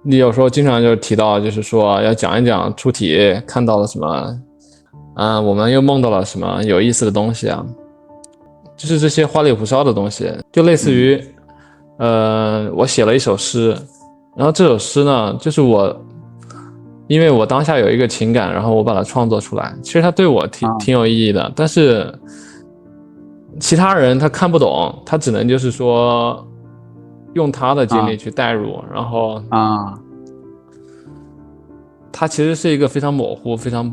你有时候经常就提到，就是说要讲一讲出体看到了什么，我们又梦到了什么有意思的东西啊，就是这些花里胡哨的东西，就类似于，我写了一首诗，然后这首诗呢，就是因为我当下有一个情感，然后我把它创作出来，其实它对我挺有意义的，但是其他人他看不懂，他只能就是说用他的经历去代入，然后它其实是一个非常模糊、非常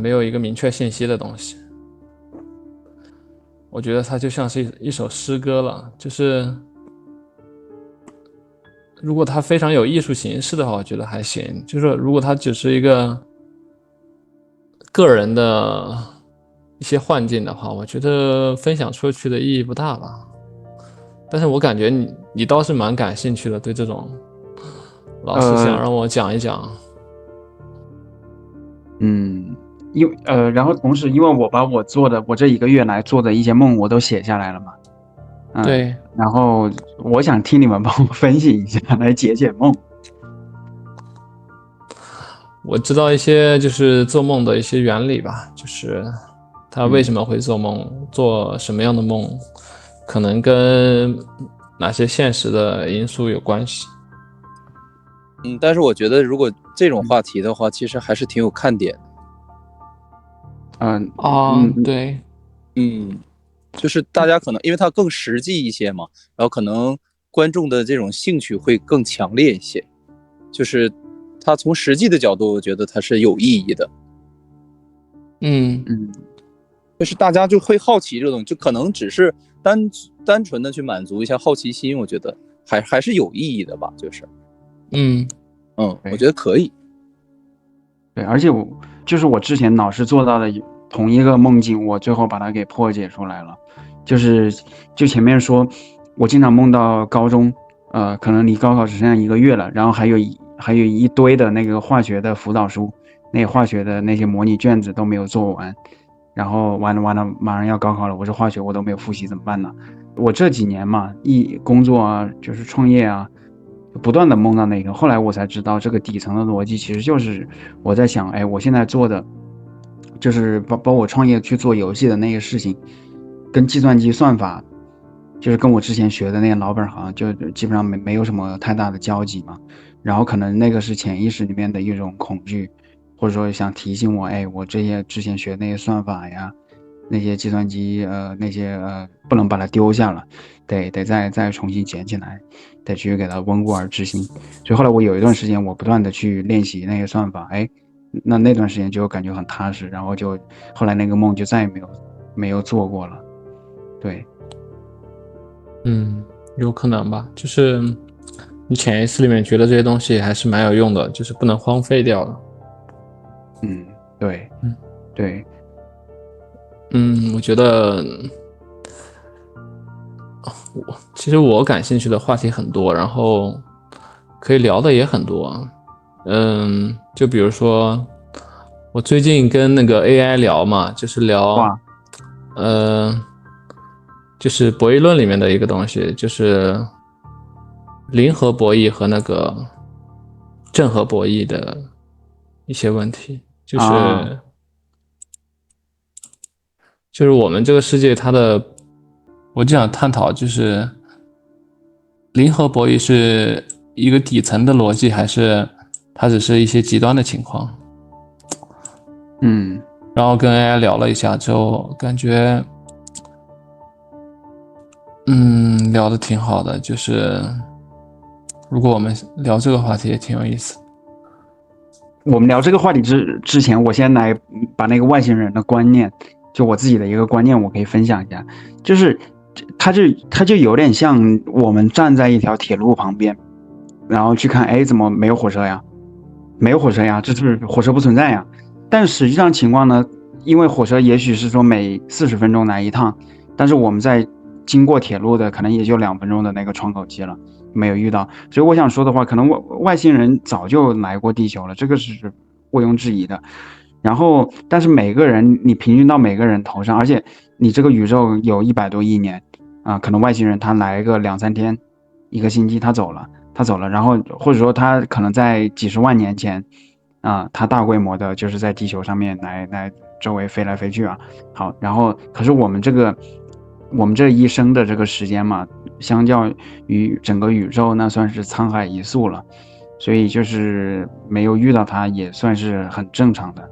没有一个明确信息的东西。我觉得它就像是一首诗歌了，就是如果它非常有艺术形式的话，我觉得还行。就是如果它只是一个个人的一些幻境的话，我觉得分享出去的意义不大吧。但是我感觉你倒是蛮感兴趣的，对这种老是想让我讲一讲。然后同时因为我把我这1个月来做的一些梦我都写下来了嘛，对，然后我想听你们帮我分析一下，来解解梦。我知道一些就是做梦的一些原理吧，就是他为什么会做梦，做什么样的梦，可能跟哪些现实的因素有关系。但是我觉得如果这种话题的话，其实还是挺有看点的。对，就是大家可能因为它更实际一些嘛，然后可能观众的这种兴趣会更强烈一些，就是它从实际的角度，我觉得它是有意义的。就是大家就会好奇这种，就可能只是单纯的去满足一下好奇心，我觉得还是有意义的吧，就是，我觉得可以。对，而且我之前老是做到的同一个梦境，我最后把它给破解出来了。就前面说，我经常梦到高中，可能离高考只剩下1个月了，然后还有一堆的那个化学的辅导书，那个化学的那些模拟卷子都没有做完，然后完了，马上要高考了，我这化学我都没有复习，怎么办呢？我这几年嘛，工作啊，就是创业啊，不断的梦到那个，后来我才知道这个底层的逻辑其实就是我在想，我现在做的就是包我创业去做游戏的那个事情，跟计算机算法，就是跟我之前学的那个老本行就基本上没有什么太大的交集嘛。然后可能那个是潜意识里面的一种恐惧，或者说想提醒我，我这些之前学的那些算法呀，那些计算机那些不能把它丢下了，得再重新捡起来，得去给它温故而知新。所以后来我有一段时间我不断的去练习那些算法，那段时间就感觉很踏实，然后就后来那个梦就再也没有做过了。对，有可能吧，就是你潜意识里面觉得这些东西还是蛮有用的，就是不能荒废掉的。对，对，我觉得其实我感兴趣的话题很多，然后可以聊的也很多。就比如说我最近跟那个 AI 聊嘛，就是聊就是博弈论里面的一个东西，就是零和博弈和那个正和博弈的一些问题，就是我们这个世界我就想探讨，就是零和博弈是一个底层的逻辑，还是它只是一些极端的情况？然后跟 AI 聊了一下之后，感觉聊得挺好的，就是如果我们聊这个话题也挺有意思。我们聊这个话题之前，我先来把那个外星人的观念，就我自己的一个观念，我可以分享一下。就是它就有点像我们站在一条铁路旁边，然后去看，怎么没有火车呀？没有火车呀，这是火车不存在呀。但实际上情况呢，因为火车也许是说每40分钟来一趟，但是我们在经过铁路的可能也就2分钟的那个窗口期了，没有遇到。所以我想说的话，可能外星人早就来过地球了，这个是毋庸置疑的。然后，但是每个人你平均到每个人头上，而且你这个宇宙有100多亿年啊，可能外星人他来个2、3天，1个星期他走了，他走了，然后或者说他可能在几十万年前他大规模的就是在地球上面来周围飞来飞去啊。好，然后可是我们这一生的这个时间嘛，相较于整个宇宙那算是沧海一粟了，所以就是没有遇到它也算是很正常的，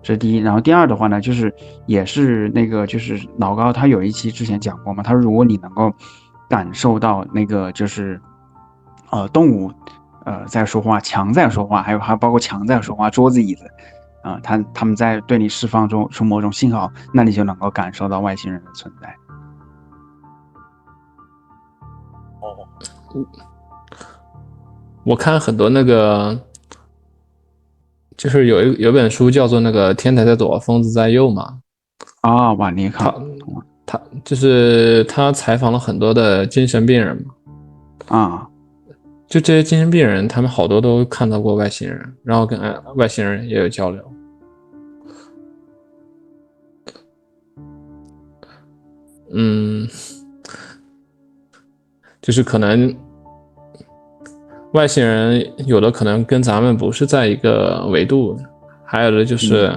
这是第一。然后第二的话呢，就是也是那个就是老高他有一期之前讲过嘛，他说如果你能够感受到那个就是动物在说话，墙在说话，还有包括墙在说话，桌子椅子他们在对你释放出某种信号，那你就能够感受到外星人的存在。我看很多那个，就是有本书叫做那个《天才在左，疯子在右》嘛。瓦尼卡，他就是他采访了很多的精神病人嘛。就这些精神病人，他们好多都看到过外星人，然后跟外星人也有交流。就是可能外星人有的可能跟咱们不是在一个维度，还有的就是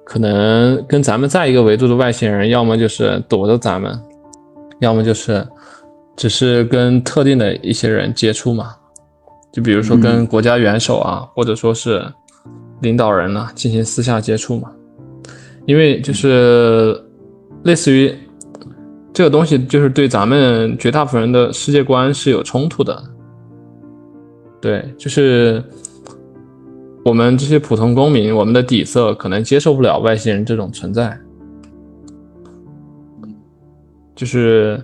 可能跟咱们在一个维度的外星人，要么就是躲着咱们，要么就是只是跟特定的一些人接触嘛，就比如说跟国家元首啊，或者说是领导人啊进行私下接触嘛。因为就是类似于这个东西就是对咱们绝大部分人的世界观是有冲突的。对，就是我们这些普通公民，我们的底色可能接受不了外星人这种存在。就是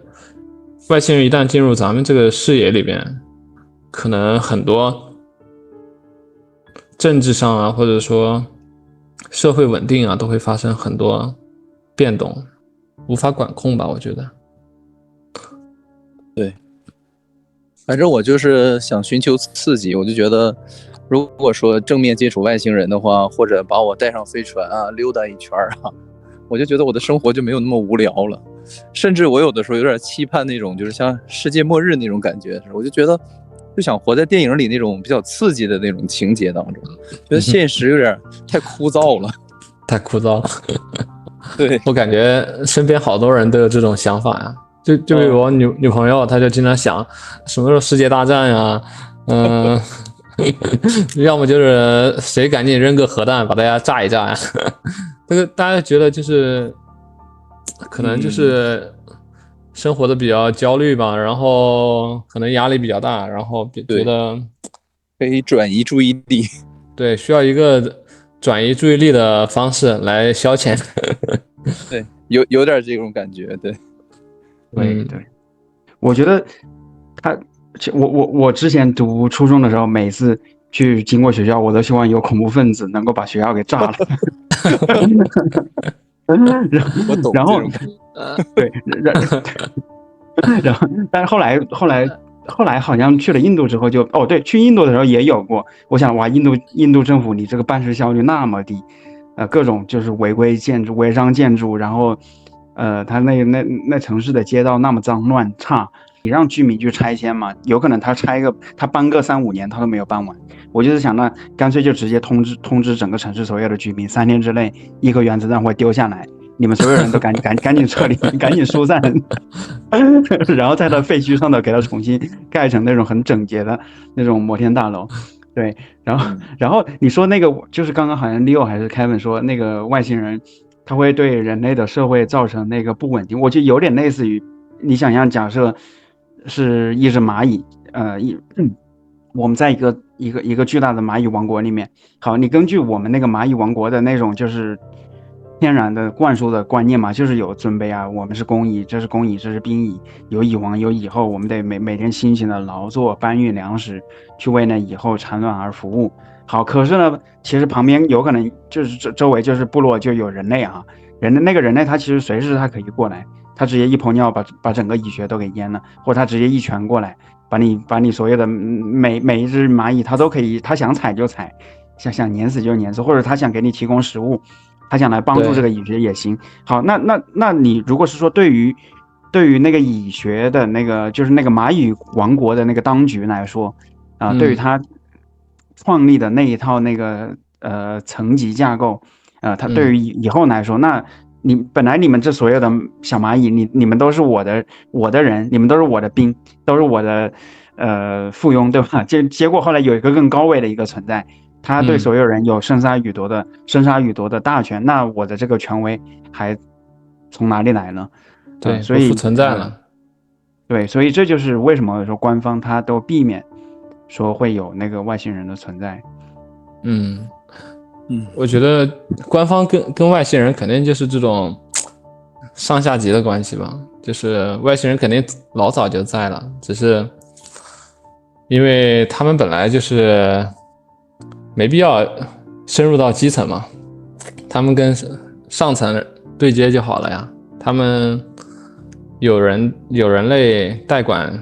外星人一旦进入咱们这个视野里边，可能很多政治上啊，或者说社会稳定啊，都会发生很多变动，无法管控吧，我觉得。对，反正我就是想寻求刺激，我就觉得如果说正面接触外星人的话，或者把我带上飞船啊，溜达一圈啊，我就觉得我的生活就没有那么无聊了。甚至我有的时候有点期盼那种就是像世界末日那种感觉，我就觉得就想活在电影里那种比较刺激的那种情节当中，觉得现实有点太枯燥了。太枯燥了。对，我感觉身边好多人都有这种想法呀。就比如我女朋友，她就经常想什么时候世界大战呀，要么就是谁赶紧扔个核弹把大家炸一炸呀。这个大家觉得就是可能就是生活的比较焦虑吧，然后可能压力比较大，然后觉得可以转移注意力。对，需要一个转移注意力的方式来消遣。对，有点这种感觉。对，对，我觉得我之前读初中的时候，每次去经过学校，我都希望有恐怖分子能够把学校给炸了。然后对，然后但是后来好像去了印度之后对，去印度的时候也有过。我想哇，印度政府你这个办事效率那么低，各种就是违规建筑、违章建筑，然后他那城市的街道那么脏乱差，你让居民去拆迁嘛？有可能他搬个3-5年他都没有搬完。我就是想，那干脆就直接通知整个城市所有的居民，3天之内1颗原子弹会丢下来，你们所有人都赶紧撤离，赶紧疏散，然后在他废墟上头给他重新盖成那种很整洁的那种摩天大楼。对，然后你说那个就是刚刚好像 Leo 还是 Kevin 说那个外星人他会对人类的社会造成那个不稳定，我觉得有点类似于你想象，假设是一只蚂蚁，我们在一个巨大的蚂蚁王国里面。好，你根据我们那个蚂蚁王国的那种就是天然的灌输的观念嘛，就是有尊卑啊，我们是公蚁，这是公蚁，这是兵蚁，有蚁王有蚁后，我们得每天辛勤的劳作搬运粮食，去为那蚁后产卵而服务。好，可是呢，其实旁边有可能就是周围就是部落就有人类啊，那个人类他其实随时他可以过来，他直接一泡尿把整个蚁穴都给淹了，或者他直接一拳过来把你所有的每一只蚂蚁他都可以，他想踩就踩，想碾死就碾死，或者他想给你提供食物，他想来帮助这个蚁穴也行。好，那你如果是说对于那个蚁穴的那个就是那个蚂蚁王国的那个当局来说，对于他创立的那一套那个层级架构，他对于以后来说，那本来你们这所有的小蚂蚁，你们都是我的人，你们都是我的兵，都是我的附庸，对吧？结果后来有一个更高位的一个存在，他对所有人有生杀予夺的大权，那我的这个权威还从哪里来呢？对，所以不复存在了。对，所以这就是为什么说官方他都避免说会有那个外星人的存在。我觉得官方跟外星人肯定就是这种上下级的关系吧，就是外星人肯定老早就在了，只是因为他们本来就是没必要深入到基层嘛，他们跟上层对接就好了呀，他们有人类代管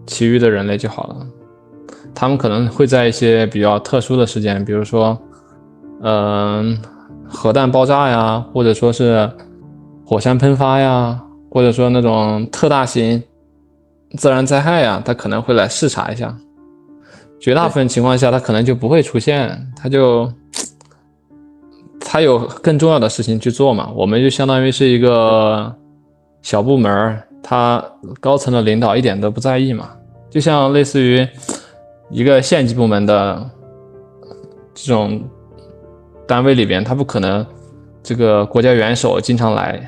其余的人类就好了，他们可能会在一些比较特殊的事件，比如说核弹爆炸呀，或者说是火山喷发呀，或者说那种特大型自然灾害呀，他可能会来视察一下。绝大部分情况下他可能就不会出现，他有更重要的事情去做嘛，我们就相当于是一个小部门，他高层的领导一点都不在意嘛，就像类似于一个县级部门的这种单位里边，他不可能这个国家元首经常来。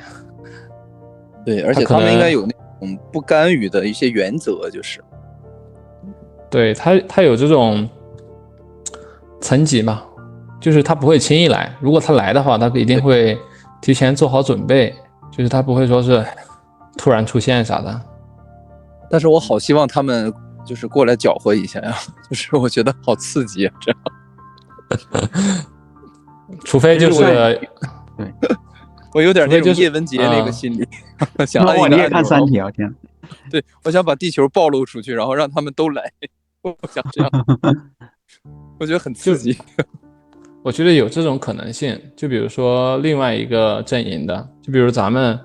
对，而且他们应该有那种不干预的一些原则，就是对，他有这种层级嘛，就是他不会轻易来，如果他来的话，他一定会提前做好准备，就是他不会说是突然出现啥的。但是我好希望他们就是过来搅和一下呀，就是我觉得好刺激啊，这样。除非就是对，我有点那种叶文洁那个心理，想按一个按钮。你也看三体啊？天，对，我想把地球暴露出去，然后让他们都来，我想这样，我觉得很刺激。我觉得有这种可能性，就比如说另外一个阵营的，就比如咱们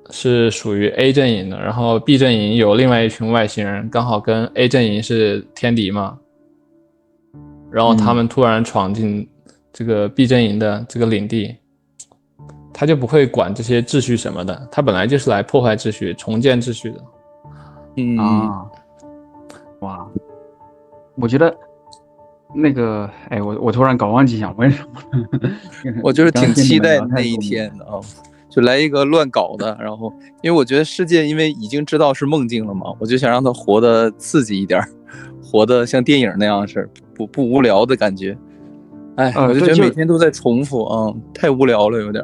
是属于 A 阵营的，然后 B 阵营有另外一群外星人，刚好跟 A 阵营是天敌嘛，然后他们突然闯进这个 B 阵营的这个领地，他就不会管这些秩序什么的，他本来就是来破坏秩序、重建秩序的。哇，我觉得那个，我突然搞忘记想问什么了。我就是挺期待那一天的啊，就来一个乱搞的，然后因为我觉得世界因为已经知道是梦境了嘛，我就想让它活得刺激一点，活得像电影那样是不无聊的感觉。我就觉得每天都在重复啊，太无聊了有点。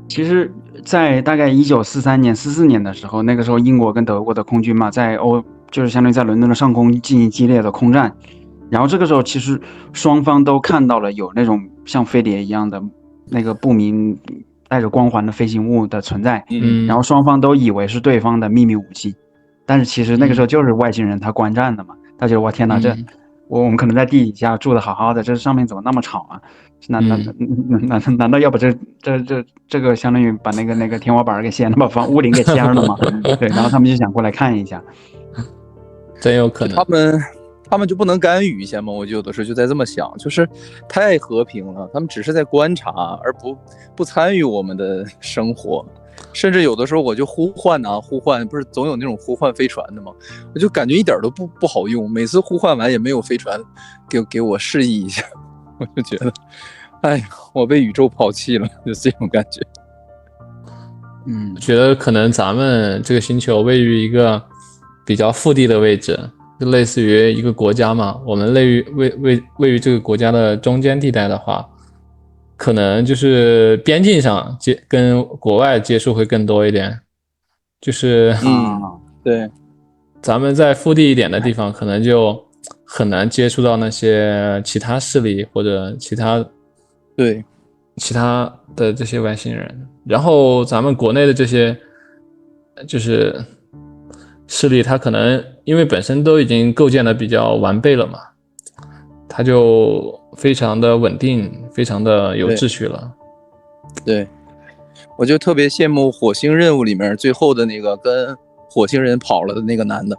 其实，在大概1943年、44年的时候，那个时候英国跟德国的空军嘛，就是相当于在伦敦的上空进行激烈的空战。然后这个时候，其实双方都看到了有那种像飞碟一样的那个不明带着光环的飞行物的存在。然后双方都以为是对方的秘密武器，但是其实那个时候就是外星人他观战的嘛。他觉得我天哪，我们可能在地底下住的好好的，这上面怎么那么吵啊？难道要把这个相当于把那个天花板给掀了，把屋顶给掀了吗？对，然后他们就想过来看一下，真有可能。他们就不能干预一下吗？我就有的时候就在这么想，就是太和平了，他们只是在观察，而不参与我们的生活。甚至有的时候我就呼唤，不是总有那种呼唤飞船的吗？我就感觉一点都不好用，每次呼唤完也没有飞船给我示意一下，我就觉得，哎呀，我被宇宙抛弃了，就这种感觉。我觉得可能咱们这个星球位于一个比较腹地的位置，就类似于一个国家嘛，我们位于这个国家的中间地带的话，可能就是边境上跟国外接触会更多一点，就是对，咱们在腹地一点的地方，可能就很难接触到那些其他势力或者其他的这些外星人。然后咱们国内的这些就是势力，它可能因为本身都已经构建的比较完备了嘛，它就非常的稳定，非常的有秩序了。对，我就特别羡慕火星任务里面最后的那个跟火星人跑了的那个男的，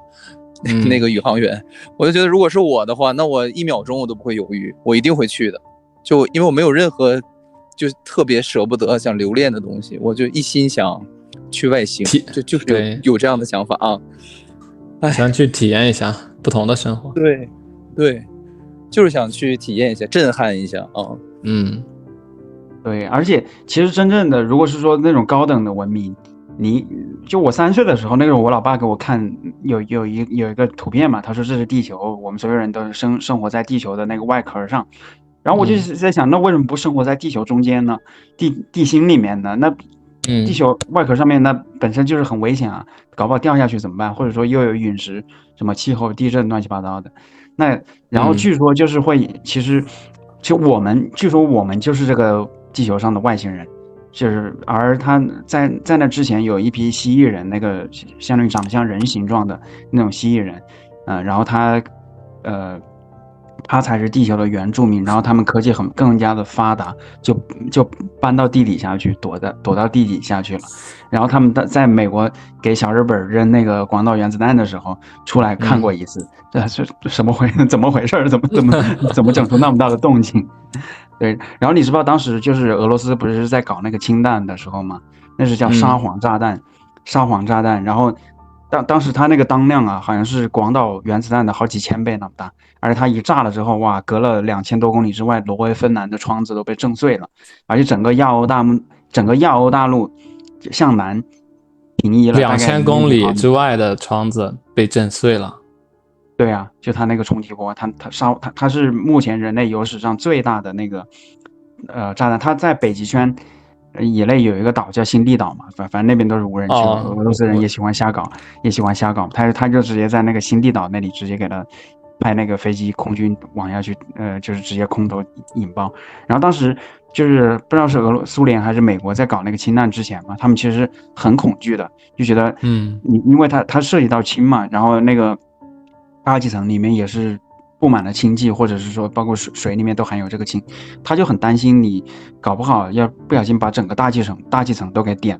那个宇航员，我就觉得如果是我的话，那我1秒钟我都不会犹豫，我一定会去的。就因为我没有任何就特别舍不得想留恋的东西，我就一心想去外星，就是有这样的想法啊。想去体验一下不同的生活。对，就是想去体验一下，震撼一下啊。对，而且其实真正的，如果是说那种高等的文明，就我3岁的时候，那个时候我老爸给我看有一个图片嘛，他说这是地球，我们所有人都生活在地球的那个外壳上。然后我就在想，那为什么不生活在地球中间呢？地心里面呢？那地球外壳上面那本身就是很危险啊，搞不好掉下去怎么办？或者说又有陨石、什么气候、地震乱七八糟的。那然后据说就是会，其实据说我们就是这个地球上的外星人，而他在那之前有一批蜥蜴人，那个相当于长得像人形状的那种蜥蜴人，然后他才是地球的原住民，然后他们科技更加的发达，就搬到地底下去，躲到地底下去了。然后他们在美国给小日本扔那个广岛原子弹的时候，出来看过一次，这是怎么回事？怎么整出那么大的动静？对，然后你知道当时就是俄罗斯不是在搞那个氢弹的时候吗？那是叫沙皇炸弹，然后当时它那个当量啊，好像是广岛原子弹的好几千倍那么大，而且它一炸了之后，哇，隔了2000多公里之外，挪威、芬兰的窗子都被震碎了，而且整个亚欧大陆向南平移了2000公里之外的窗子被震碎了。对啊，就它那个冲击波，它是目前人类有史上最大的那个炸弹，它在北极圈以内有一个岛叫新地岛嘛，反正那边都是无人区，俄罗斯人也喜欢瞎搞，他就直接在那个新地岛那里直接给他派那个飞机空军往下去，就是直接空投引爆。然后当时就是不知道是苏联还是美国在搞那个氢弹之前嘛，他们其实很恐惧的，就觉得因为它涉及到氢嘛，然后那个大气层里面也是布满了氢气，或者是说包括水里面都含有这个氢，他就很担心你搞不好要不小心把整个大气层都给点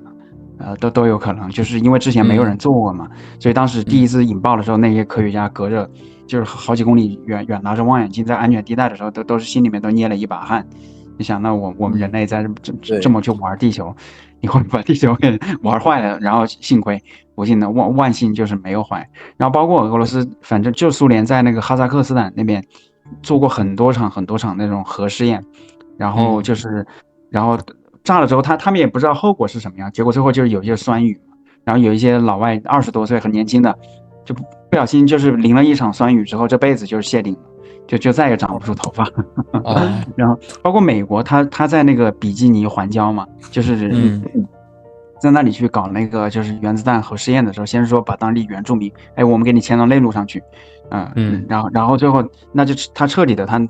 了，都有可能，就是因为之前没有人做过嘛，所以当时第一次引爆的时候，那些科学家隔着就是好几公里远拿着望远镜在安全地带的时候，都是心里面都捏了一把汗。你想，那我们人类在这么去玩地球，你会把地球给玩坏了，然后幸亏不幸的万幸就是没有坏。然后包括俄罗斯，反正就苏联在那个哈萨克斯坦那边做过很多场那种核试验，然后然后炸了之后，他们也不知道后果是什么样，结果最后就是有一些酸雨，然后有一些老外20多岁很年轻的，就不小心就是淋了一场酸雨之后，这辈子就是谢顶了。就再也长不出头发然后包括美国，他在那个比基尼环礁嘛，就是在那里去搞那个就是原子弹核试验的时候，先是说把当地原住民，我们给你迁到内陆上去，然后最后那就他彻底的他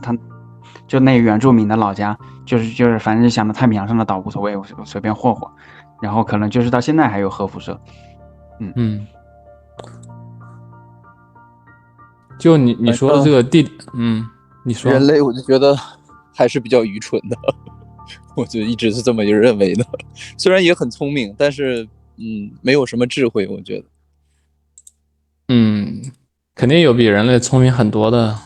就那原住民的老家，就是反正想着太平洋上的岛无所谓，我随便霍霍，然后可能就是到现在还有核辐射，就你说的这个你说人类，我就觉得还是比较愚蠢的，我就一直是这么认为的。虽然也很聪明，但是没有什么智慧，我觉得。肯定有比人类聪明很多的。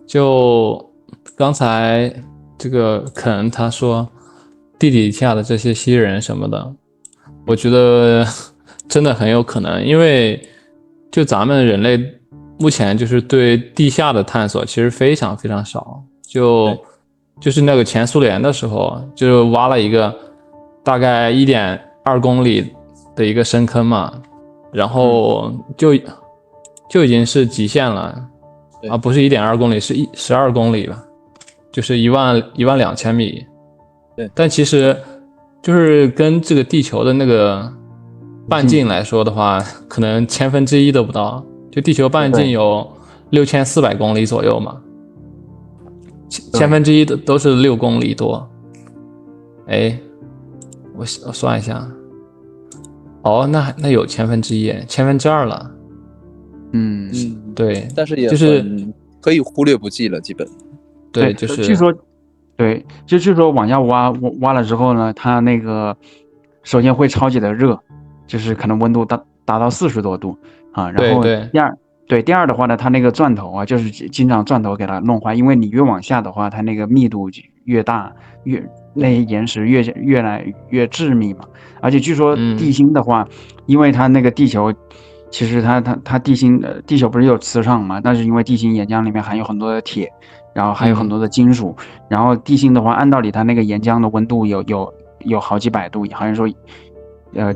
就刚才这个肯他说地底下的这些蜥蜴人什么的，我觉得真的很有可能，因为就咱们人类目前就是对地下的探索其实非常非常少，就是那个前苏联的时候就挖了一个大概1.2公里的一个深坑嘛，然后就已经是极限了啊，不是1.2公里，是12公里了，就是12000米。对，但其实就是跟这个地球的那个半径来说的话，可能1/1000都不到。就地球半径有6400公里左右嘛，1/1000都是6公里多。我算一下，那有1/1000，1/2了。对，但是也就是可以忽略不计了，基本。对，就是据说，对，据说往下挖了之后呢，它那个首先会超级的热，就是可能温度达到40多度啊。然后对第二的话呢，它那个钻头啊，就是经常钻头给它弄坏，因为你越往下的话，它那个密度越大，那些岩石越来越致密嘛。而且据说地心的话，因为它那个地球，其实它地心地球不是有磁场嘛，但是因为地心岩浆里面含有很多的铁，然后还有很多的金属，然后地心的话，按道理它那个岩浆的温度有好几百度，好像说。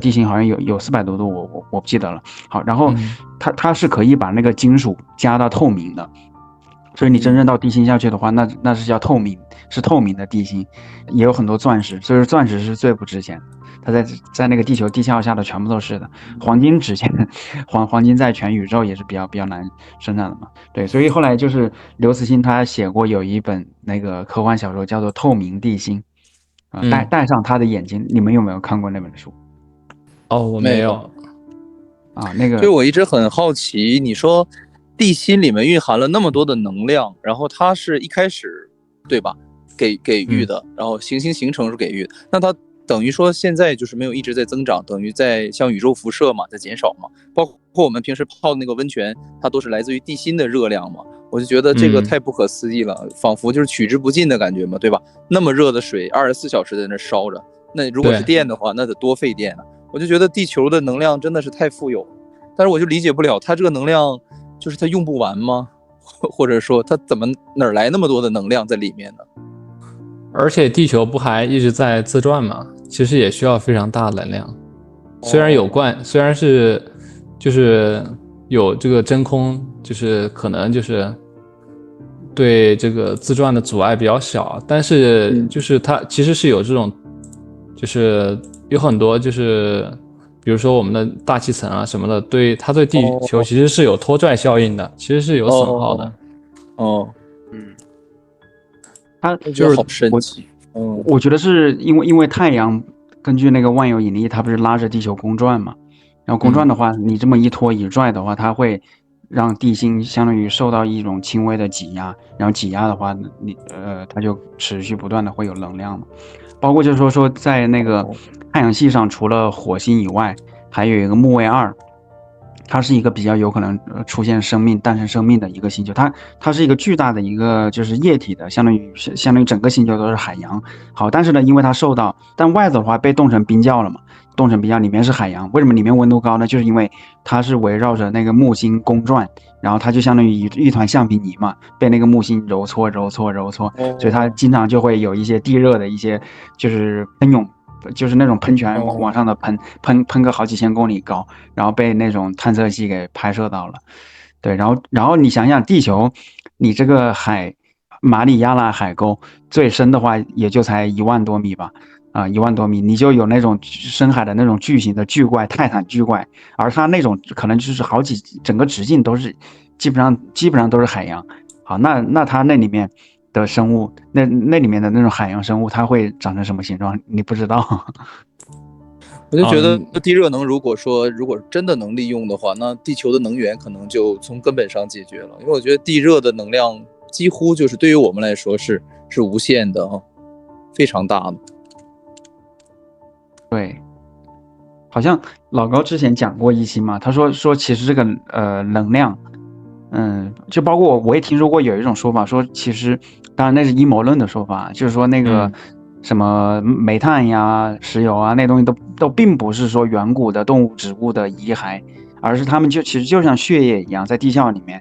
地心好像有400多度，我不记得了。好，然后它是可以把那个金属加到透明的，所以你真正到地心下去的话，那是叫透明，是透明的地心，也有很多钻石，所以说钻石是最不值钱的。它在那个地球地壳下的全部都是的，黄金值钱，黄金在全宇宙也是比较难生产的嘛。对，所以后来就是刘慈欣他写过有一本那个科幻小说叫做《透明地心》，戴上他的眼睛，你们有没有看过那本书？哦，我没有啊，那个，所以我一直很好奇，你说地心里面蕴含了那么多的能量，然后它是一开始，对吧？给予的，然后形成是给予的，那它等于说现在就是没有一直在增长，等于在像宇宙辐射嘛，在减少嘛。包括我们平时泡的那个温泉，它都是来自于地心的热量嘛。我就觉得这个太不可思议了，仿佛就是取之不尽的感觉嘛，对吧？那么热的水24小时在那烧着，那如果是电的话，那得多费电啊。我就觉得地球的能量真的是太富有，但是我就理解不了，它这个能量就是它用不完吗？或者说它怎么哪来那么多的能量在里面呢？而且地球不还一直在自转吗？其实也需要非常大的能量。虽然是就是有这个真空，就是可能就是对这个自转的阻碍比较小，但是就是它其实是有这种，就是有很多就是比如说我们的大气层啊什么的，它对地球其实是有拖拽效应的，其实是有损耗的。它就是好神奇。我觉得是因为太阳根据那个万有引力，它不是拉着地球公转嘛？然后公转的话，你这么一拖一拽的话，它会让地心相当于受到一种轻微的挤压，然后挤压的话，它就持续不断的会有能量嘛。包括就是说在那个太阳系上，除了火星以外，还有一个木卫2。它是一个比较有可能出现诞生生命的一个星球，它是一个巨大的一个就是液体的，相当于整个星球都是海洋。好，但是呢，因为它但外头的话被冻成冰窖了嘛，冻成冰窖里面是海洋，为什么里面温度高呢？就是因为它是围绕着那个木星公转，然后它就相当于一团橡皮泥嘛，被那个木星揉搓，所以它经常就会有一些地热的一些就是喷涌。就是那种喷泉往上的喷个好几千公里高，然后被那种探测器给拍摄到了。对，然后你想想地球，你这个马里亚纳海沟最深的话也就才1万多米吧，1万多米，你就有那种深海的那种巨型的巨怪，泰坦巨怪，而它那种可能就是整个直径都是基本上都是海洋。好，那它那里面的生物，那里面的那种海洋生物，它会长成什么形状？你不知道。我就觉得地热能，如果真的能利用的话，那地球的能源可能就从根本上解决了。因为我觉得地热的能量几乎就是对于我们来说是无限的，非常大的。对，好像老高之前讲过一期嘛，他说其实这个能量。就包括我也听说过有一种说法，说其实当然那是阴谋论的说法，就是说那个什么煤炭呀、石油啊那东西都并不是说远古的动物植物的遗骸，而是他们其实就像血液一样，在地壳里面，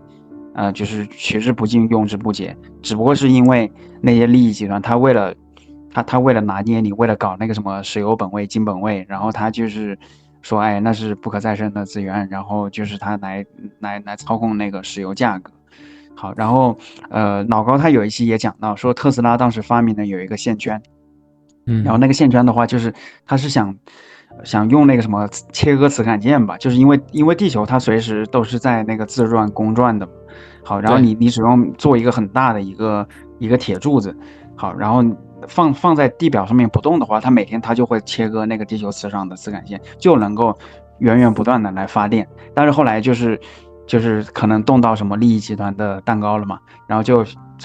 就是取之不尽用之不竭，只不过是因为那些利益集团他为了拿捏你，为了搞那个什么石油本位、金本位，然后他就是说，哎，那是不可再生的资源，然后就是他来操控那个石油价格。好，然后老高他有一期也讲到说，特斯拉当时发明的有一个线圈，然后那个线圈的话，就是他是想用那个什么切割磁感键吧，就是因为地球它随时都是在那个自转公转的。好，然后你只用做一个很大的一个铁柱子，好，然后放在地表上面不动的话，它每天它就会切割那个地球磁场的磁感线，就能够源源不断的来发电。但是后来就是可能动到什么利益集团的蛋糕了嘛，然后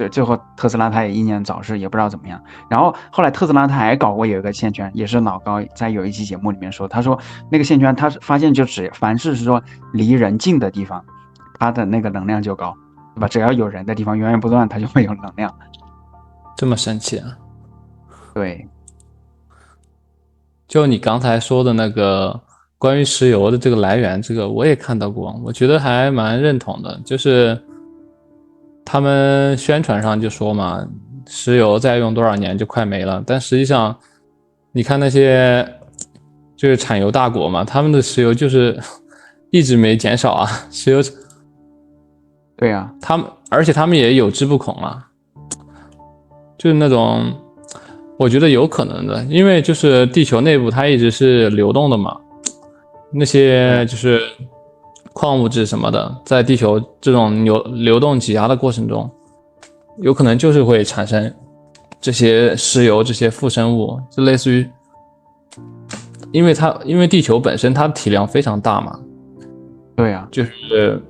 最后特斯拉它也英年早逝，也不知道怎么样。然后后来特斯拉它还搞过有一个线圈，也是老高在有一期节目里面说，他说那个线圈他发现凡是说离人近的地方，它的那个能量就高，对吧？只要有人的地方，源源不断它就会有能量。这么神奇啊！对，就你刚才说的那个关于石油的这个来源，这个我也看到过，我觉得还蛮认同的。就是他们宣传上就说嘛，石油再用多少年就快没了，但实际上，你看那些就是产油大国嘛，他们的石油就是一直没减少啊，石油，对呀，而且他们也有之不恐啊，就是那种。我觉得有可能的，因为就是地球内部它一直是流动的嘛，那些就是矿物质什么的，在地球这种流动挤压的过程中，有可能就是会产生这些石油这些副生物，就类似于，因为地球本身它的体量非常大嘛，对呀，就是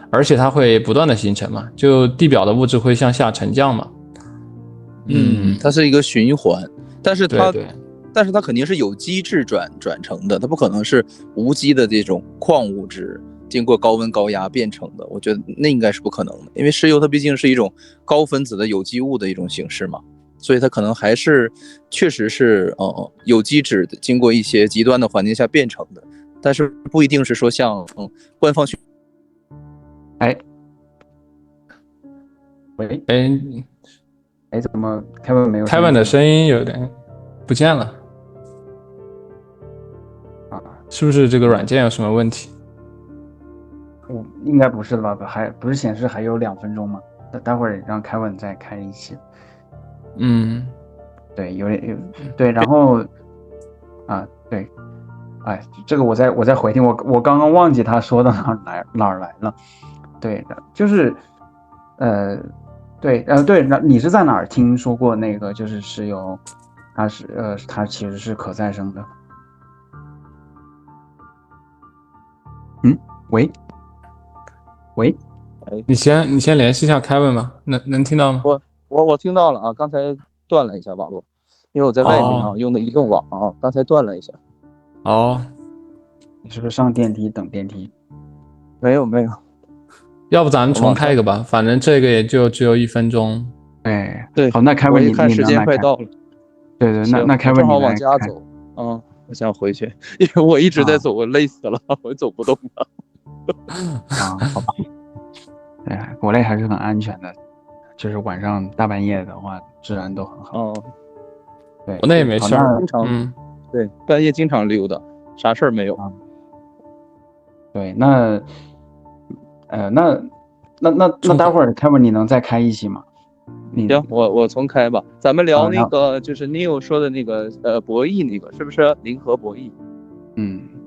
而且它会不断的形成嘛，就地表的物质会向下沉降嘛。它是一个循环，但是它对肯定是有机质转成的，它不可能是无机的这种矿物质经过高温高压变成的，我觉得那应该是不可能的，因为石油它毕竟是一种高分子的有机物的一种形式嘛，所以它可能还是确实是有机质的，经过一些极端的环境下变成的，但是不一定是说像官方喂，怎么Kevin没有Kevin 的声音有点不见了啊？是不是这个软件有什么问题？应该不是吧？还不是显示还有2分钟吗？待会儿让Kevin再开一期。对，有对，然后对，这个我再回听，我刚刚忘记他说到哪儿来了。对的，就是对，你是在哪儿听说过那个就是石油，它其实是可再生的？喂，你先联系一下 Kevin 吧，能听到吗？我听到了啊，刚才断了一下网络，因为我在外面用的移动网啊，刚才断了一下。你是不是上电梯等电梯？没有，要不咱们重开一个吧，反正这个也就只有1分钟。对，好，那Kevin你看时间快到了。对，那Kevin正好往家走我想回去，因为我一直在走，我累死了，我走不动了。好吧。对，国内还是很安全的，就是晚上大半夜的话，治安都很好。对，国内也没事儿，经常对，半夜经常溜达，啥事儿没有。对，那待会儿 Kevin 你能再开一期吗？行，我重开吧。咱们聊那个就是 Neil 说的那个博弈那个，是不是零和博弈？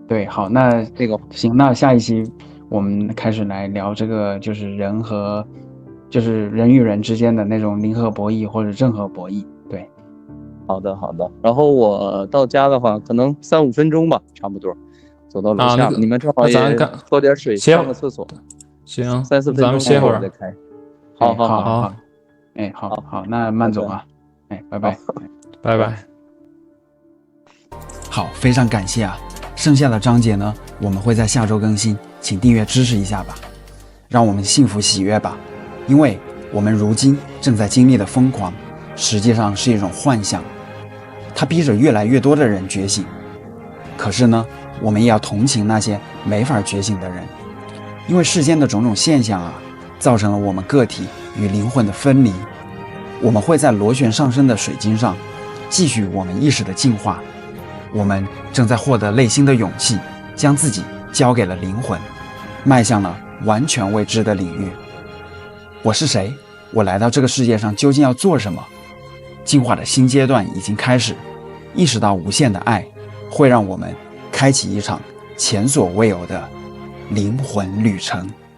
对，好，那个行，那下一期我们开始来聊这个，就是人与人之间的那种零和博弈或者正和博弈。对，好的。然后我到家的话，可能3-5分钟吧，差不多走到楼下。你们正好也喝点水，上个厕所。行，3-4分钟咱们歇会儿再开。好，好，那慢走啊，拜拜，拜拜。好，非常感谢啊！剩下的章节呢，我们会在下周更新，请订阅支持一下吧，让我们幸福喜悦吧，因为我们如今正在经历的疯狂，实际上是一种幻象，它逼着越来越多的人觉醒。可是呢，我们也要同情那些没法觉醒的人，因为世间的种种现象啊，造成了我们个体与灵魂的分离。我们会在螺旋上升的水晶上继续我们意识的进化，我们正在获得内心的勇气，将自己交给了灵魂，迈向了完全未知的领域。我是谁？我来到这个世界上究竟要做什么？进化的新阶段已经开始，意识到无限的爱会让我们开启一场前所未有的灵魂旅程。